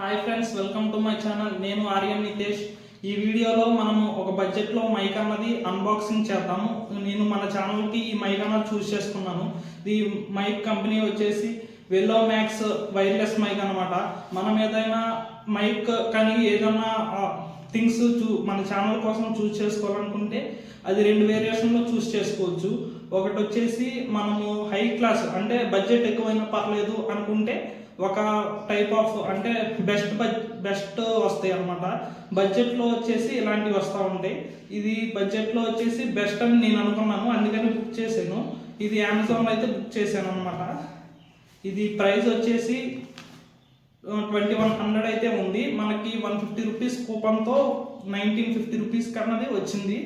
Hi friends, welcome to my channel. నేను ఆర్యన్ నితేష్. ఈ వీడియోలో మనము ఒక బడ్జెట్లో మైక్ అన్నది అన్బాక్సింగ్ చేద్దాము. నేను మన ఛానల్కి ఈ మైక్ అన్నది చూస్ చేసుకున్నాను. ఈ మైక్ కంపెనీ వచ్చేసి వెల్లో మ్యాక్స్ వైర్లెస్ మైక్ అనమాట. మనం ఏదైనా మైక్ కానీ ఏదైనా థింగ్స్ మన ఛానల్ కోసం చూస్ చేసుకోవాలనుకుంటే అది రెండు వేరియేషన్లో చూస్ చేసుకోవచ్చు. ఒకటి వచ్చేసి మనము హై క్లాస్ అంటే బడ్జెట్ ఎక్కువైనా పర్లేదు అనుకుంటే ఒక టైప్ ఆఫ్ అంటే బెస్ట్ వస్తాయి అనమాట. బడ్జెట్లో వచ్చేసి ఇలాంటివి వస్తూ ఉంటాయి. ఇది బడ్జెట్లో వచ్చేసి బెస్ట్ అని నేను అనుకున్నాను, అందుకని బుక్ చేశాను. ఇది అమెజాన్లో అయితే బుక్ చేశాను అనమాట. ఇది ప్రైస్ వచ్చేసి 2100 అయితే ఉంది. మనకి 150 రూపీస్ కూపన్తో 1950 రూపీస్ కన్నది వచ్చింది.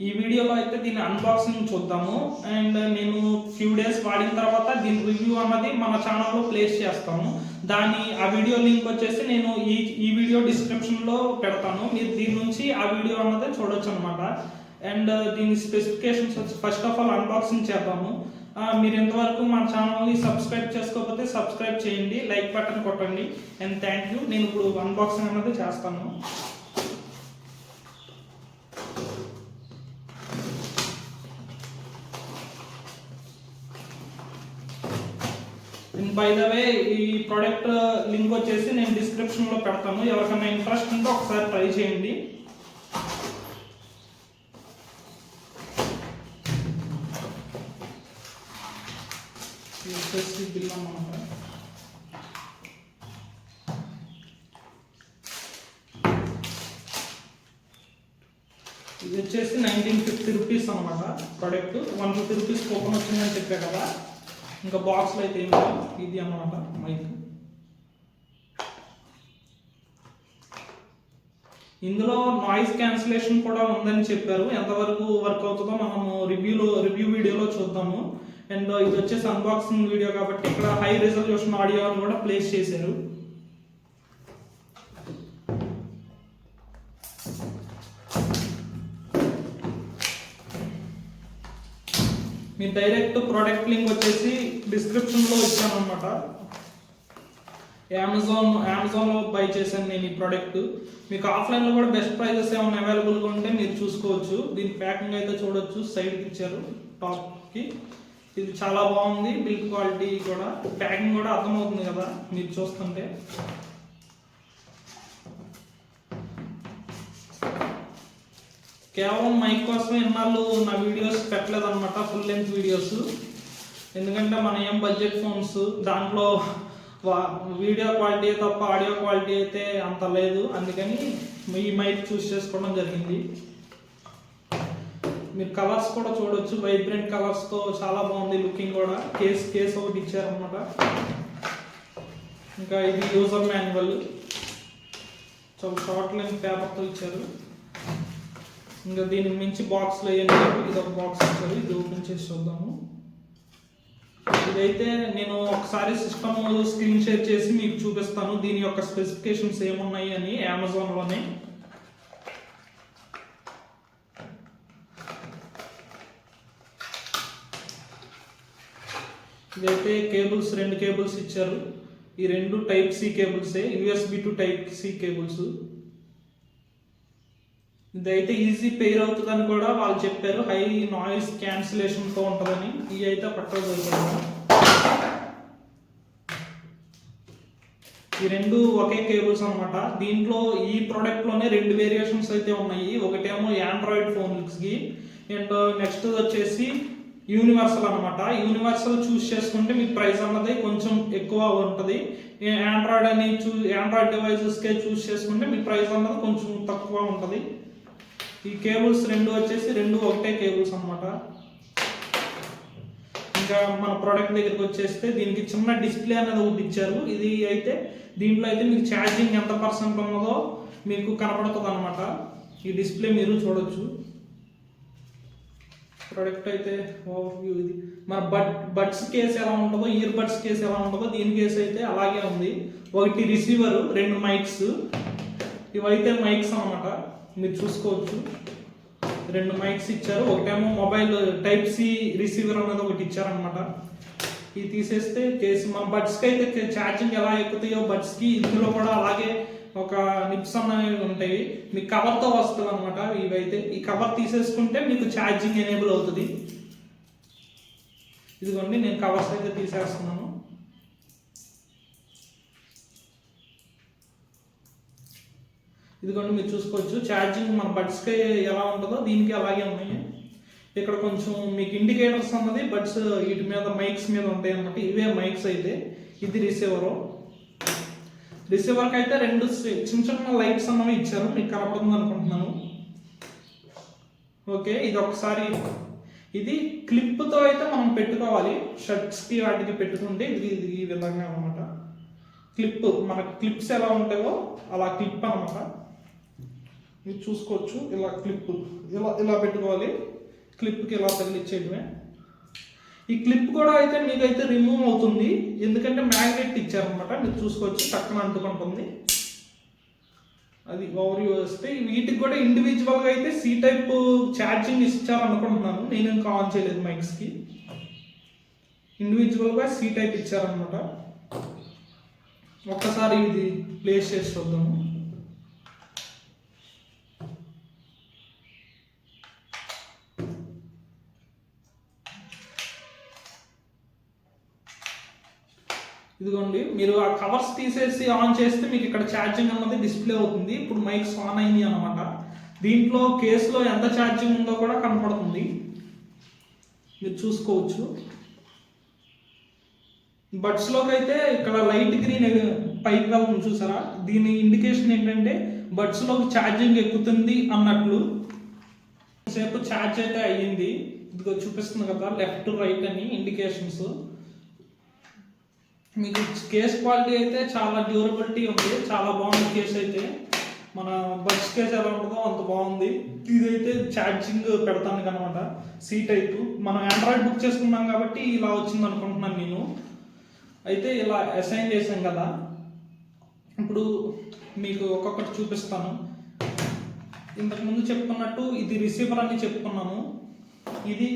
ఈ వీడియోలో అయితే దీని అన్బాక్సింగ్ చూద్దాము. అండ్ నేను ఫ్యూ డేస్ వాడిన తర్వాత దీని రివ్యూ అన్నది మన ఛానల్లో ప్లేస్ చేస్తాము. ఆ వీడియో లింక్ వచ్చేసి నేను ఈ వీడియో డిస్క్రిప్షన్లో పెడతాను. మీరు దీని నుంచి ఆ వీడియో అన్నది చూడొచ్చు అనమాట. అండ్ దీని స్పెసిఫికేషన్స్ వచ్చి ఫస్ట్ ఆఫ్ ఆల్ అన్బాక్సింగ్ చేద్దాము. మీరు ఎంతవరకు మా ఛానల్ని సబ్స్క్రైబ్ చేసుకోకపోతే సబ్స్క్రైబ్ చేయండి, లైక్ బటన్ కొట్టండి. And thank you. నేను ఇప్పుడు అన్బాక్సింగ్ అన్నది చేస్తాను. బై ద వే ఈ ప్రోడక్ట్ లింక్ వచ్చేసి నేను డిస్క్రిప్షన్లో పెడతాను. ఎవరికైనా ఇంట్రెస్ట్ ఉంటే ఒకసారి ట్రై చేయండి. బిల్ అన్నమాట. ఇది వచ్చేసి 1950 రూపీస్ అనమాట. ప్రోడక్ట్ 150 రూపీస్ కూపన్ వచ్చిందని చెప్పా కదా. ఇంకా బాక్స్లో అయితే ఏమి ఇది అన్నమాట మైక్. ఇందులో నాయిస్ క్యాన్సిలేషన్ కూడా ఉందని చెప్పారు. ఎంతవరకు వర్క్ అవుతుందో మనము రివ్యూ వీడియోలో చూద్దాము. అండ్ ఇది వచ్చేసి అన్బాక్సింగ్ వీడియో కాబట్టి ఇక్కడ హై రిజల్యూషన్ ఆడియో అని కూడా ప్లేస్ చేశారు. మీ డైరెక్ట్ ప్రోడక్ట్ లింక్ వచ్చేసి డిస్క్రిప్షన్లో ఇచ్చాను అనమాట. అమెజాన్లో బై చేశాను నేను ఈ ప్రోడక్ట్. మీకు ఆఫ్లైన్లో కూడా బెస్ట్ ప్రైజెస్ ఏమైనా అవైలబుల్గా ఉంటే మీరు చూసుకోవచ్చు. దీని ప్యాకింగ్ అయితే చూడొచ్చు, సైడ్కి ఇచ్చారు టాప్కి. ఇది చాలా బాగుంది. బిల్డ్ క్వాలిటీ కూడా, ప్యాకింగ్ కూడా అర్థమవుతుంది కదా మీరు చూస్తుంటే. కేవలం మైక్ కోసమే ఇన్నాళ్ళు నా వీడియోస్ పెట్టలేదు అనమాట, ఫుల్ లెంత్ వీడియోస్. ఎందుకంటే మన ఏం బడ్జెట్ ఫోన్స్, దాంట్లో వీడియో క్వాలిటీ తప్ప ఆడియో క్వాలిటీ అయితే అంత లేదు. అందుకని ఈ మైక్ చూస్ చేసుకోవడం జరిగింది. మీరు కలర్స్ కూడా చూడొచ్చు, వైబ్రెంట్ కలర్స్తో చాలా బాగుంది లుకింగ్ కూడా. కేస్ ఒకటి ఇచ్చారనమాట. ఇంకా ఇది యూజర్ మాన్యువల్, చాలా షార్ట్ లెంత్ పేపర్తో ఇచ్చారు. ఇంకా దీనికి మించి బాక్స్లో ఏం లేదు. ఇది ఒక బాక్స్ ఇచ్చారు, ఇది ఓపెన్ చేసి చూద్దాము. ఇదైతే నేను ఒకసారి సిస్టమ్ స్క్రీన్ షేర్ చేసి మీకు చూపిస్తాను దీని యొక్క స్పెసిఫికేషన్స్ ఏమున్నాయి అని అమెజాన్లోనే. ఇదైతే కేబుల్స్, 2 కేబుల్స్ ఇచ్చారు. ఈ 2 టైప్ సి కేబుల్సే, USB to type C cables. ఇదైతే ఈజీ పెయిర్ అవుతుందని కూడా వాళ్ళు చెప్పారు. హై నాయిస్ క్యాన్సిలేషన్తో ఉంటుందని. ఇవి అయితే పట్టదు. ఈ 2 ఒకే కేబుల్స్ అనమాట. దీంట్లో ఈ ప్రోడక్ట్లోనే 2 వేరియేషన్స్ అయితే ఉన్నాయి. ఒకటేమో ఆండ్రాయిడ్ ఫోన్స్కి, అండ్ నెక్స్ట్ వచ్చేసి యూనివర్సల్ అనమాట. యూనివర్సల్ చూస్ చేసుకుంటే మీకు ప్రైస్ అన్నది కొంచెం ఎక్కువ ఉంటుంది. ఆండ్రాయిడ్ డివైజెస్కే చూస్ చేసుకుంటే మీ ప్రైస్ అన్నది కొంచెం తక్కువ ఉంటుంది. ఈ కేబుల్స్ 2 వచ్చేసి 2 ఒకటే కేబుల్స్ అనమాట. ఇంకా మన ప్రోడక్ట్ దగ్గరికి వచ్చేస్తే దీనికి చిన్న డిస్ప్లే అనేది ఒకటి ఇచ్చారు. ఇది అయితే దీంట్లో అయితే మీకు ఛార్జింగ్ ఎంత % ఉన్నదో మీకు కనపడుతుంది అనమాట. ఈ డిస్ప్లే మీరు చూడొచ్చు. ప్రోడక్ట్ అయితే ఓవర్వ్యూ. ఇది మన బడ్స్ కేసు ఎలా ఉంటుందో, ఇయర్ బడ్స్ కేసు ఎలా ఉంటుందో దీని కేసు అయితే అలాగే ఉంది. ఒకటి రిసీవర్, 2 మైక్స్. ఇవైతే మైక్స్ అనమాట, మీరు చూసుకోవచ్చు. 2 మైక్స్ ఇచ్చారు. ఒకటేమో మొబైల్ టైప్ సి రిసీవర్ అనేది ఒకటి ఇచ్చారనమాట. ఇది తీసేస్తే కేసు మన బడ్స్కి అయితే ఛార్జింగ్ ఎలా ఎక్కుతాయో బడ్స్కి ఇందులో కూడా అలాగే ఒక నిప్స్ అనేవి ఉంటాయి. మీకు కవర్తో వస్తుంది అనమాట. ఇవైతే ఈ కవర్ తీసేసుకుంటే మీకు ఛార్జింగ్ ఎనేబుల్ అవుతుంది. ఇదిగోండి నేను కవర్స్ అయితే తీసేస్తున్నాను. ఇదిగోండి మీరు చూసుకోవచ్చు ఛార్జింగ్ మన బడ్స్కి ఎలా ఉంటుందో దీనికి అలాగే ఉన్నాయి. ఇక్కడ కొంచెం మీకు ఇండికేటర్స్ అన్నది బడ్స్ వీటి మీద మైక్స్ మీద ఉంటాయి అన్నమాట. ఇవే మైక్స్ అయితే. ఇది రిసీవర్కి అయితే 2 చిన్న చిన్న లైట్స్ అన్నవి ఇచ్చారు. మీకు కనపడుతుంది అనుకుంటున్నాను. ఓకే, ఇది ఒకసారి ఇది క్లిప్తో అయితే మనం పెట్టుకోవాలి. షర్ట్స్కి వాటికి పెట్టుకుంటే ఇది ఈ విధంగా అనమాట. క్లిప్ మన క్లిప్స్ ఎలా ఉంటాయో అలా క్లిప్ అనమాట. మీరు చూసుకోవచ్చు. ఇలా క్లిప్ ఇలా పెట్టుకోవాలి. క్లిప్కి ఇలా తగిలిచ్చేయడమే. ఈ క్లిప్ కూడా అయితే మీకైతే రిమూవ్ అవుతుంది, ఎందుకంటే మ్యాగ్నెట్ ఇచ్చారనమాట. మీరు చూసుకోవచ్చు టక్కన అంటుకుంటుంది. అది ఓవర్ వస్తే వీటికి కూడా ఇండివిజువల్గా అయితే సి టైప్ ఛార్జింగ్ ఇచ్చారనుకుంటున్నాను. నేను ఇంకా ఆన్ చేయలేదు మైక్స్కి. ఇండివిజువల్గా సి టైప్ ఇచ్చారనమాట. ఒక్కసారి ఇది ప్లేస్ చేసి చూద్దాము. ఇదిగోండి మీరు ఆ కవర్స్ తీసేసి ఆన్ చేస్తే మీకు ఇక్కడ ఛార్జింగ్ అన్నది డిస్ప్లే అవుతుంది. ఇప్పుడు మైక్స్ ఆన్ అయింది అనమాట. దీంట్లో కేసులో ఎంత ఛార్జింగ్ ఉందో కూడా కనపడుతుంది. మీరు చూసుకోవచ్చు. బడ్స్లోకి అయితే ఇక్కడ లైట్ గ్రీన్ పైకి వెళ్తుంది చూసారా. దీని ఇండికేషన్ ఏంటంటే బడ్స్లోకి ఛార్జింగ్ ఎక్కుతుంది అన్నట్లు. సేపు ఛార్జ్ అయితే అయ్యింది. ఇదిగో చూపిస్తుంది కదా లెఫ్ట్ రైట్ అని ఇండికేషన్స్. మీకు కేస్ క్వాలిటీ అయితే చాలా డ్యూరబిలిటీ ఉంది. చాలా బాగుంది కేసు అయితే. మన బడ్స్ కేసు ఎలా ఉంటుందో అంత బాగుంది. ఇదైతే ఛార్జింగ్ పెడతాను అనమాట. సి టైప్ మనం ఆండ్రాయిడ్ బుక్ చేసుకున్నాం కాబట్టి ఇలా వచ్చింది అనుకుంటున్నాను నేను. అయితే ఇలా అసైన్ చేశాం కదా. ఇప్పుడు మీకు ఒక్కొక్కటి చూపిస్తాను. ఇంతకుముందు చెప్పుకున్నట్టు ఇది రిసీవర్ అని చెప్పుకున్నాము. ఇది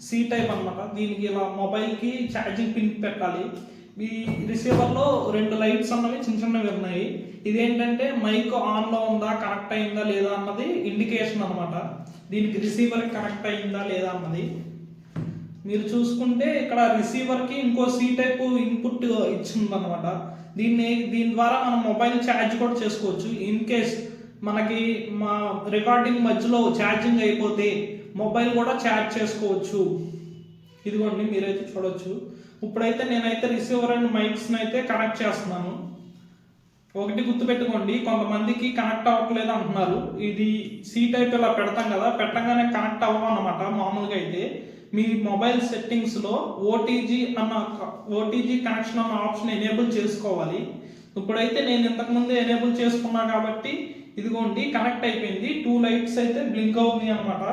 సి టైప్ అనమాట. దీనికి ఇలా మొబైల్కి ఛార్జింగ్ పిన్ పెట్టాలి. ఈ రిసీవర్లో 2 లైట్స్ అన్నవి చిన్న చిన్నవి ఉన్నాయి. ఇదేంటంటే మైక్ ఆన్లో ఉందా, కనెక్ట్ అయిందా లేదా అన్నది ఇండికేషన్ అనమాట. దీనికి రిసీవర్కి కనెక్ట్ అయిందా లేదా అన్నది మీరు చూసుకుంటే ఇక్కడ రిసీవర్కి ఇంకో సి టైప్ ఇన్పుట్ ఇచ్చిందనమాట. దీని ద్వారా మనం మొబైల్ ఛార్జ్ కూడా చేసుకోవచ్చు. ఇన్ కేస్ మనకి మా రికార్డింగ్ మధ్యలో ఛార్జింగ్ అయిపోతే మొబైల్ కూడా ఛార్జ్ చేసుకోవచ్చు. ఇదిగోండి మీరైతే చూడొచ్చు. ఇప్పుడైతే నేనైతే రిసీవర్ అండ్ మైక్స్ని అయితే కనెక్ట్ చేస్తున్నాను. ఒకటి గుర్తుపెట్టుకోండి, కొంతమందికి కనెక్ట్ అవ్వట్లేదు అంటున్నారు. ఇది సి టైప్ ఇలా పెడతాం కదా, పెట్టగానే కనెక్ట్ అవ్వమన్నమాట. మామూలుగా అయితే మీ మొబైల్ సెట్టింగ్స్లో ఓటీజీ కనెక్షన్ అన్న ఆప్షన్ ఎనేబుల్ చేసుకోవాలి. ఇప్పుడైతే నేను ఇంతకుముందు ఎనేబుల్ చేసుకున్నా కాబట్టి ఇదిగోండి కనెక్ట్ అయిపోయింది. 2 లైట్స్ అయితే బ్లింక్ అవుతుంది అనమాట.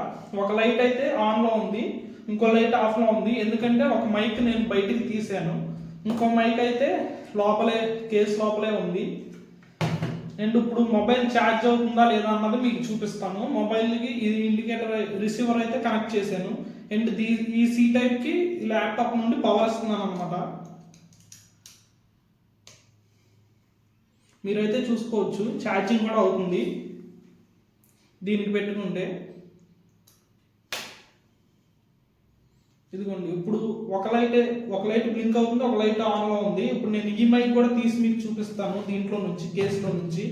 ఒక లైట్ అయితే ఆన్లో ఉంది, ఇంకో లైట్ ఆఫ్లో ఉంది. ఎందుకంటే ఒక మైక్ నేను బయటికి తీసాను, ఇంకో మైక్ అయితే లోపలే కేసు లోపలే ఉంది. అండ్ ఇప్పుడు మొబైల్ ఛార్జ్ అవుతుందా లేదా అన్నది మీకు చూపిస్తాను. మొబైల్కి ఇది ఇండికేటర్ రిసీవర్ అయితే కనెక్ట్ చేశాను. అండ్ ఈ సి టైప్కి ల్యాప్టాప్ నుండి పవర్ ఇస్తున్నాను అనమాట. మీరైతే చూసుకోవచ్చు ఛార్జింగ్ కూడా అవుతుంది దీనికి పెట్టుకుంటే. ఇదిగోండి ఇప్పుడు ఒక లైట్ బ్లింక్ అవుతుంది, ఒక లైట్ ఆన్లో ఉంది. ఇప్పుడు నేను ఈ మైక్ కూడా తీసి మీకు చూపిస్తాను దీంట్లో నుంచి, కేసులో నుంచి.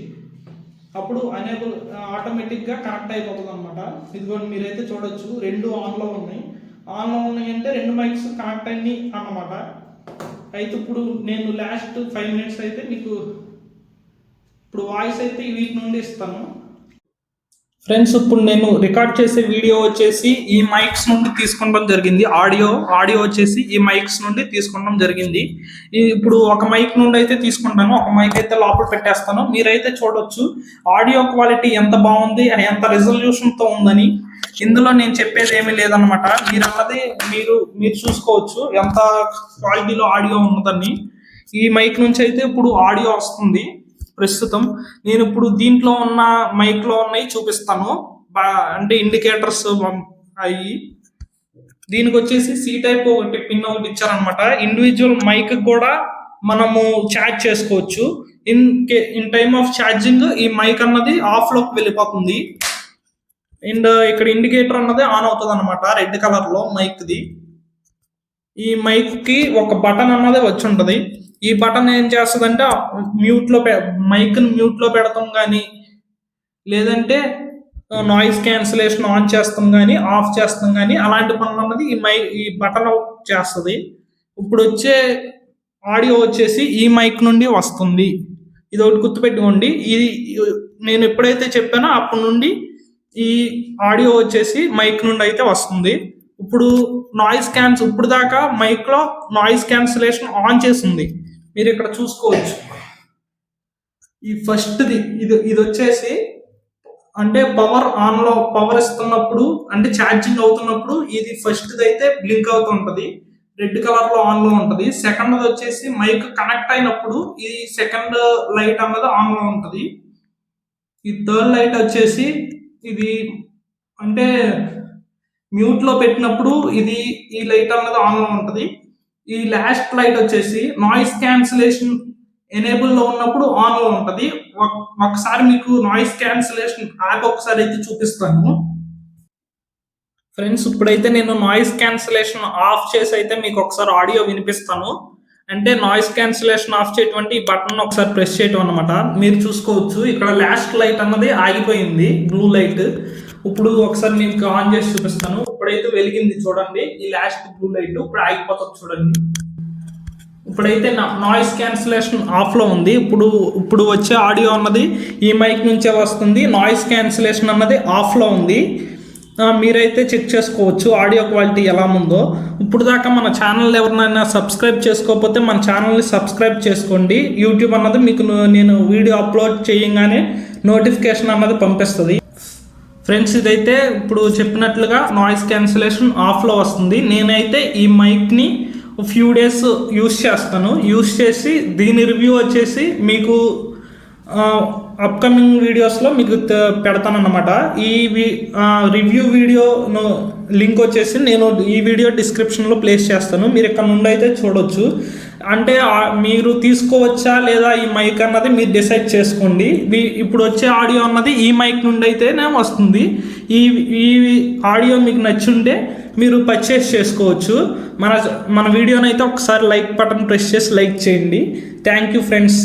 అప్పుడు అనేబుల్ ఆటోమేటిక్గా కనెక్ట్ అయిపోతుంది అనమాట. ఇదిగోండి మీరైతే చూడొచ్చు 2 ఆన్లో ఉన్నాయి. ఆన్లో ఉన్నాయి అంటే 2 మైక్స్ కనెక్ట్ అయ్యి అన్నమాట. అయితే ఇప్పుడు నేను లాస్ట్ 5 మినిట్స్ అయితే మీకు ఇప్పుడు వాయిస్ అయితే వీటి నుండి ఇస్తాను. ఫ్రెండ్స్ ఇప్పుడు నేను రికార్డ్ చేసే వీడియో వచ్చేసి ఈ మైక్స్ నుండి తీసుకోవడం జరిగింది. ఆడియో వచ్చేసి ఈ మైక్స్ నుండి తీసుకోవడం జరిగింది. ఇప్పుడు ఒక మైక్ నుండి అయితే తీసుకుంటాను, ఒక మైక్ అయితే లోపల పెట్టేస్తాను. మీరైతే చూడొచ్చు ఆడియో క్వాలిటీ ఎంత బాగుంది, ఎంత రిజల్యూషన్తో ఉందని. ఇందులో నేను చెప్పేది ఏమీ లేదనమాట. మీరు చూసుకోవచ్చు ఎంత క్వాలిటీలో ఆడియో ఉన్నదని. ఈ మైక్ నుంచి అయితే ఇప్పుడు ఆడియో వస్తుంది. ప్రస్తుతం నేను ఇప్పుడు దీంట్లో ఉన్న మైక్లో ఉన్నాయి చూపిస్తాను. అంటే ఇండికేటర్స్ అయ్యి దీనికి వచ్చేసి సి టైప్ ఒకటి పిన్ ఒకటి ఇచ్చారనమాట. ఇండివిజువల్ మైక్ కూడా మనము ఛార్జ్ చేసుకోవచ్చు. ఇన్ టైమ్ ఆఫ్ ఛార్జింగ్ ఈ మైక్ అన్నది ఆఫ్ లోకి వెళ్ళిపోతుంది. అండ్ ఇక్కడ ఇండికేటర్ అన్నది ఆన్ అవుతుంది అనమాట, రెడ్ కలర్ లో మైక్ ది. ఈ మైక్ కి ఒక బటన్ అన్నది వచ్చి ఉంటది. ఈ బటన్ ఏం చేస్తుందంటే మ్యూట్ లో మైక్ మ్యూట్ లో పెడతాం కానీ, లేదంటే నాయిస్ క్యాన్సిలేషన్ ఆన్ చేస్తాం కానీ, ఆఫ్ చేస్తాం కానీ, అలాంటి పనులు అన్నది ఈ బటన్ చేస్తుంది. ఇప్పుడు వచ్చే ఆడియో వచ్చేసి ఈ మైక్ నుండి వస్తుంది. ఇది ఒకటి గుర్తుపెట్టుకోండి. ఇది నేను ఎప్పుడైతే చెప్పానో అప్పటి నుండి ఈ ఆడియో వచ్చేసి మైక్ నుండి అయితే వస్తుంది. ఇప్పుడు ఇప్పుడు దాకా మైక్ లో నాయిస్ క్యాన్సిలేషన్ ఆన్ చేసింది, మీరు ఇక్కడ చూసుకోవచ్చు. ఈ ఫస్ట్ది ఇది వచ్చేసి అంటే పవర్ ఇస్తున్నప్పుడు, అంటే ఛార్జింగ్ అవుతున్నప్పుడు ఇది ఫస్ట్ది అయితే బ్లింక్ అవుతుంటది, రెడ్ కలర్ లో ఆన్ లో ఉంటది. సెకండ్ వచ్చేసి మైక్ కనెక్ట్ అయినప్పుడు ఈ సెకండ్ లైట్ అన్నది ఆన్ లో ఉంటది. ఈ థర్డ్ లైట్ వచ్చేసి ఇది అంటే మ్యూట్ లో పెట్టినప్పుడు ఈ లైట్ అన్నది ఆన్ లో ఉంటది. ఈ లాస్ట్ లైట్ వచ్చేసి నాయిస్ క్యాన్సిలేషన్ ఎనేబుల్ లో ఉన్నప్పుడు ఆన్ లో ఉంటది. ఒకసారి మీకు నాయిస్ క్యాన్సిలేషన్ యాప్ ఒకసారి అయితే చూపిస్తాను ఫ్రెండ్స్. ఇప్పుడైతే నేను నాయిస్ క్యాన్సిలేషన్ ఆఫ్ చేసి అయితే మీకు ఒకసారి ఆడియో వినిపిస్తాను. అంటే నాయిస్ క్యాన్సిలేషన్ ఆఫ్ చేయటువంటి ఈ బటన్ ఒకసారి ప్రెస్ చేయటం అనమాట. మీరు చూసుకోవచ్చు ఇక్కడ లాస్ట్ లైట్ అన్నది ఆగిపోయింది, బ్లూ లైట్. ఇప్పుడు ఒకసారి మీకు ఆన్ చేసి చూపిస్తాను. ఇప్పుడైతే వెలిగింది చూడండి, ఈ లాస్ట్ బ్లూ లైట్. ఇప్పుడు ఆగిపోతుంది చూడండి. ఇప్పుడైతే నాయిస్ క్యాన్సిలేషన్ ఆఫ్ లో ఉంది. ఇప్పుడు వచ్చే ఆడియో అన్నది ఈ మైక్ నుంచే వస్తుంది. నాయిస్ క్యాన్సిలేషన్ అన్నది ఆఫ్ లో ఉంది. మీరైతే చెక్ చేసుకోవచ్చు ఆడియో క్వాలిటీ ఎలా ఉందో. ఇప్పుడు దాకా మన ఛానల్ ఎవరినైనా సబ్స్క్రైబ్ చేసుకోకపోతే మన ఛానల్ని సబ్స్క్రైబ్ చేసుకోండి. యూట్యూబ్ అన్నది మీకు నేను వీడియో అప్లోడ్ చేయగానే నోటిఫికేషన్ అన్నది పంపిస్తుంది. ఫ్రెండ్స్, ఇదైతే ఇప్పుడు చెప్పినట్లుగా నాయిస్ క్యాన్సిలేషన్ ఆఫ్లో వస్తుంది. నేనైతే ఈ మైక్ని ఫ్యూ డేస్ యూస్ చేసి దీని రివ్యూ వచ్చేసి మీకు అప్కమింగ్ వీడియోస్లో మీకు పెడతానన్నమాట. ఈ రివ్యూ వీడియో లింక్ వచ్చేసి నేను ఈ వీడియో డిస్క్రిప్షన్లో ప్లేస్ చేస్తాను, మీరు ఇక్కడ నుండి అయితే చూడొచ్చు. అంటే మీరు తీసుకోవచ్చా లేదా ఈ మైక్ అన్నది మీరు డిసైడ్ చేసుకోండి. ఇప్పుడు వచ్చే ఆడియో అన్నది ఈ మైక్ నుండి అయితేనే వస్తుంది. ఈ ఆడియో మీకు నచ్చుంటే మీరు పర్చేస్ చేసుకోవచ్చు. మన వీడియోనైతే ఒకసారి లైక్ బటన్ ప్రెస్ చేసి లైక్ చేయండి. Thank you friends.